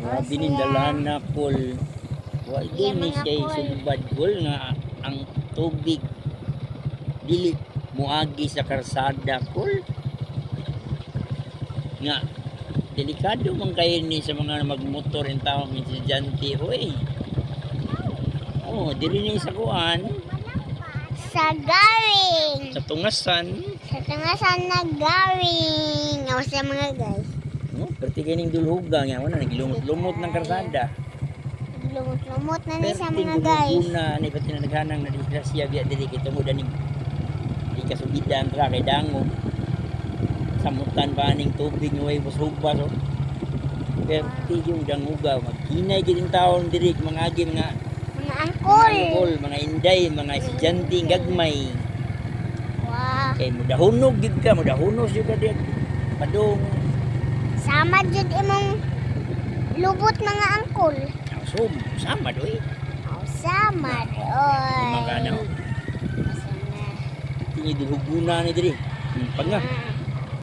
Grabe ning dalahan na kol. Wa din ni mga siya kol. sulbad kol nga ang tubig dili muagi sa karsada kol. Nga delikado man kayo ni sa mga magmotor in taong estudyante hoy. Oh, dili ni sa kuan Sa garing. sa tungasan. Sa tangasan na garing. O sa mga guys. No, perti kining dulhuga nga wala nagilumot-lumot ng karsada. Lumot-lumot na ni sa Perting mga guys. gumuguna ni pati na naghanang na disgrasya biya dili kay tungod ani di kasubidan ra kay dango. Samutan pa ning tubig nga way busog-bas oh. Perti yung danguga maghinay gining taon diri mga agi mga Mga angkol. angkol, mga inday, mga estudyante gagmay. Wow. Kay mudahunog gid ka, mudahunos jud ka diyan. Padung Sama jud imong lubot mga angkol. so sama doy. O sama doy. Mga ano, Sana. tingi dulhuguna ni diri. Pag nga Ah.